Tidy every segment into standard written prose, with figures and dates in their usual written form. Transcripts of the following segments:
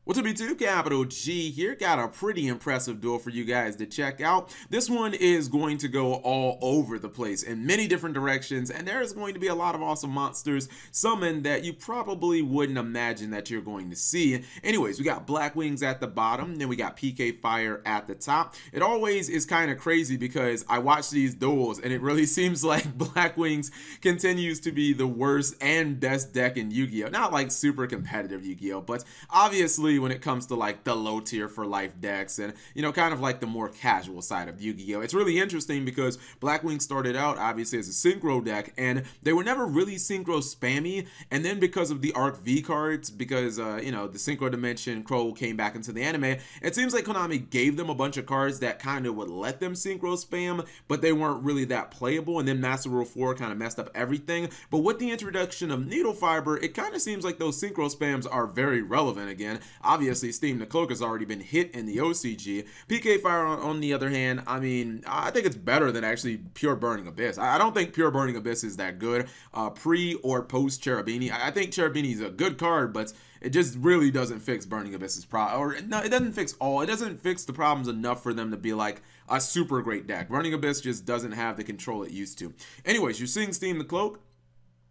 What's up YouTube, Capital G here. Got a pretty impressive duel for you guys to check out. This one is going to go all over the place in many different directions, and there's going to be a lot of awesome monsters summoned that you probably wouldn't imagine that you're going to see. Anyways, we got Black Wings at the bottom, then we got PK Fire at the top. It always is kind of crazy because I watch these duels and it really seems like Black Wings continues to be the worst and best deck in Yu-Gi-Oh! Not like super competitive Yu-Gi-Oh! But obviously when it comes to like the low tier for life decks and, you know, kind of like the more casual side of Yu-Gi-Oh! It's really interesting because Black Wings started out obviously as a synchro deck and they were never really synchro spammy, and then because of the Arc V cards, because you know, the Synchro Dimension Crow came back into the anime, it seems like Konami gave them a bunch of cards that kind of would let them synchro spam, but they weren't really that playable, and then Master Rule 4 kind of messed up everything. But with the introduction of Needle Fiber, it kind of seems like those synchro spams are very relevant again. Obviously, Steam the Cloak has already been hit in the OCG. PK Fire, on the other hand, I mean, I think it's better than actually Pure Burning Abyss. I don't think Pure Burning Abyss is that good, pre or post Cherubini. I think Cherubini is a good card, but it just really doesn't fix Burning Abyss's problem. Or no, it doesn't fix all. It doesn't fix the problems enough for them to be like a super great deck. Burning Abyss just doesn't have the control it used to. Anyways, you're seeing Steam the Cloak.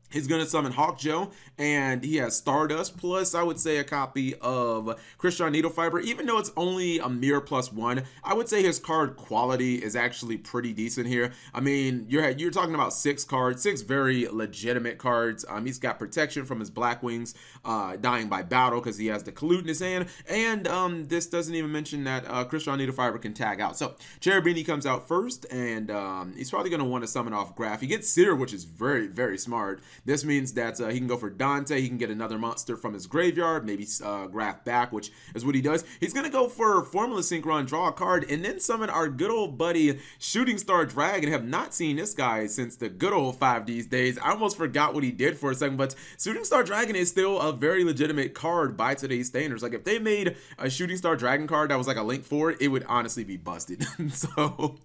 He's going to summon Hawkjoe, and he has Stardust, plus I would say a copy of Crystron Needle Fiber. Even though it's only a mere +1, I would say his card quality is actually pretty decent here. I mean, you're talking about 6 cards, 6 very legitimate cards. He's got protection from his Black Wings, dying by battle because he has the Collude in his hand, and this doesn't even mention that Crystron Needle Fiber can tag out. So Cherubini comes out first, and he's probably going to want to summon off Graph. He gets Seer, which is very, very smart. This means that he can go for Dante, he can get another monster from his graveyard, maybe Graph back, which is what he does. He's going to go for Formula Synchron, draw a card, and then summon our good old buddy Shooting Star Dragon. Have not seen this guy since the good old 5Ds days. I almost forgot what he did for a second, but Shooting Star Dragon is still a very legitimate card by today's standards. Like, if they made a Shooting Star Dragon card that was like a Link for it, it would honestly be busted. So,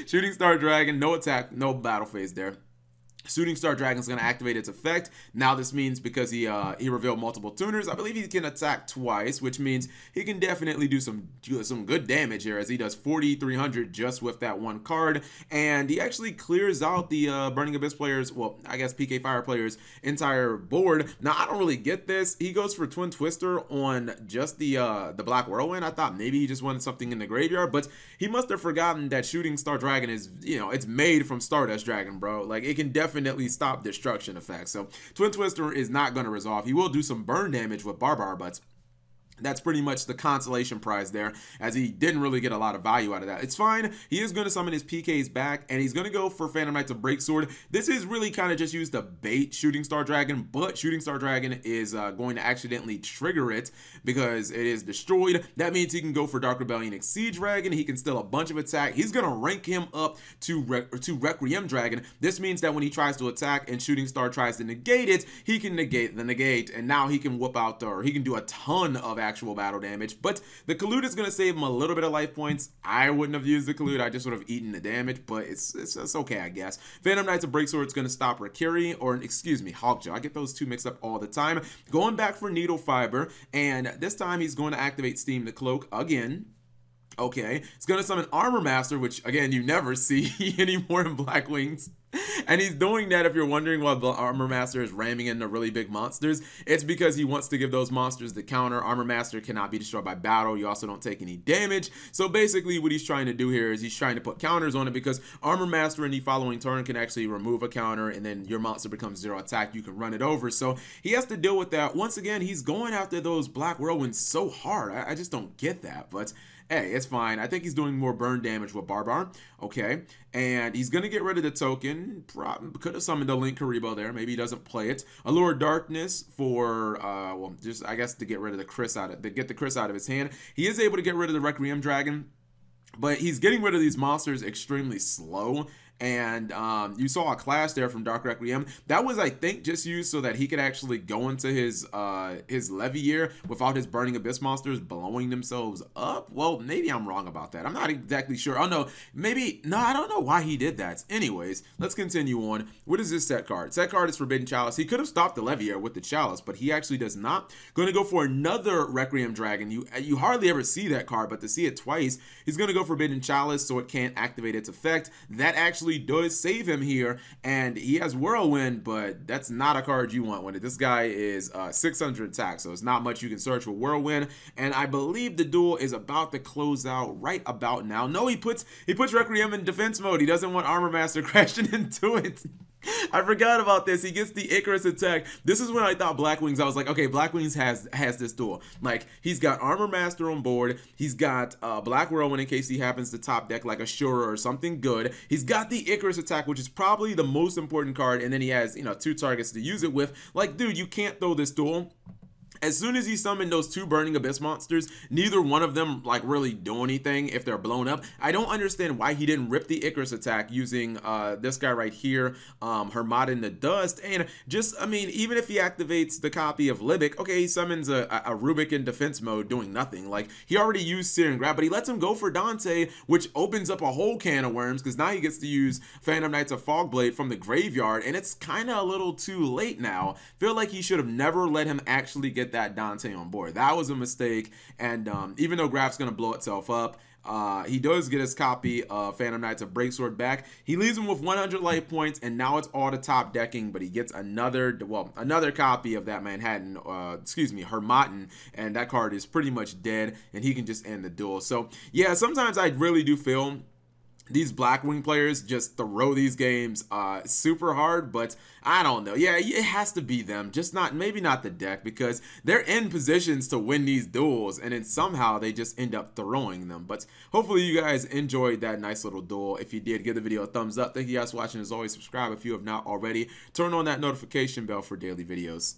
Shooting Star Dragon, no attack, no battle phase there. Shooting Star Dragon is going to activate its effect. Now this means because he revealed multiple tuners, I believe he can attack twice, which means he can definitely do some good damage here, as he does 4,300 just with that one card, and he actually clears out the Burning Abyss players, well, I guess PK Fire players' entire board. Now I don't really get this. He goes for Twin Twister on just the Black Whirlwind. I thought maybe he just wanted something in the graveyard, but he must have forgotten that Shooting Star Dragon is, you know, it's made from Stardust Dragon, bro. Like, it can definitely stop destruction effects. So Twin Twister is not going to resolve. He will do some burn damage with Barbar, but that's pretty much the consolation prize there, as he didn't really get a lot of value out of that. It's fine. He is going to summon his PKs back, and he's going to go for Phantom Knights of Breaksword. This is really kind of just used to bait Shooting Star Dragon, but Shooting Star Dragon is going to accidentally trigger it because it is destroyed. That means he can go for Dark Rebellion Exceed Dragon. He can steal a bunch of attack. He's going to rank him up to Requiem Dragon. This means that when he tries to attack and Shooting Star tries to negate it, he can negate the negate, and now he can whoop out, or he can do a ton of actual battle damage. But the Collude is going to save him a little bit of life points. I wouldn't have used the Collude. I just would have eaten the damage, but it's okay, I guess. Phantom Knights of Breaksword is going to stop Rakiri, or excuse me, Hawkjoe. I get those two mixed up all the time. Going back for Needle Fiber, and this time he's going to activate Steam the Cloak again. Okay, it's going to summon Armor Master, which again you never see anymore in Black Wings. And he's doing that, if you're wondering why the Armor Master is ramming into really big monsters, it's because he wants to give those monsters the counter. Armor Master cannot be destroyed by battle. You also don't take any damage. So basically what he's trying to do here is he's trying to put counters on it, because Armor Master in the following turn can actually remove a counter, and then your monster becomes 0 attack. You can run it over. So he has to deal with that. Once again, he's going after those Black Whirlwinds so hard. I just don't get that, but hey, it's fine. I think he's doing more burn damage with Barbar. Okay, and he's going to get rid of the token. Could have summoned a Link Karibo there. Maybe he doesn't play it. Allure Darkness for, well, just, I guess, to get rid of the Chris out of, to get the Chris out of his hand. He is able to get rid of the Requiem Dragon, but he's getting rid of these monsters extremely slow. and you saw a clash there from Dark Requiem. That was, I think, just used so that he could actually go into his Leviair without his Burning Abyss monsters blowing themselves up. Well, maybe I'm wrong about that. I'm not exactly sure. Oh no, maybe, no, I don't know why he did that. Anyways, let's continue on. What is this set card? Set card is Forbidden Chalice. He could have stopped the Leviair with the Chalice, but he actually does not. Going to go for another Requiem Dragon. You hardly ever see that card, but to see it twice, he's going to go Forbidden Chalice so it can't activate its effect. That actually does save him here, and he has Whirlwind, but that's not a card you want when it. This guy is 600 attack, so it's not much you can search with Whirlwind, and I believe the duel is about to close out right about now. No, he puts Requiem in defense mode. He doesn't want Armor Master crashing into it. I forgot about this. He gets the Icarus attack. This is when I thought Black Wings. I was like, okay, Black Wings has this duel. Like, he's got Armor Master on board. He's got Black Whirlwind in case he happens to top deck like a Shura or something good. He's got the Icarus attack, which is probably the most important card. And then he has, you know, 2 targets to use it with. Like, dude, you can't throw this duel. As soon as he summoned those 2 Burning Abyss monsters, neither one of them like really do anything if they're blown up. I don't understand why he didn't rip the Icarus attack using this guy right here, Harmattan the Dust. And just, I mean, even if he activates the copy of Libic, okay, he summons a Rubik in defense mode doing nothing. Like, he already used Searing Grab, but he lets him go for Dante, which opens up a whole can of worms because now he gets to use Phantom Knights of Fogblade from the graveyard, and it's kind of a little too late now. Feel like he should have never let him actually get that Dante on board. That was a mistake, and even though Graf's gonna blow itself up, he does get his copy of Phantom Knights of Breaksword back. He leaves him with 100 life points, and now it's all the top decking, but he gets another copy of that Manhattan, Harmattan, and that card is pretty much dead, and he can just end the duel. So yeah, sometimes I really do feel these Blackwing players just throw these games super hard, but I don't know. Yeah, it has to be them, just maybe not the deck, because they're in positions to win these duels, and then somehow they just end up throwing them. But hopefully you guys enjoyed that nice little duel. If you did, give the video a thumbs up. Thank you guys for watching. As always, subscribe if you have not already. Turn on that notification bell for daily videos.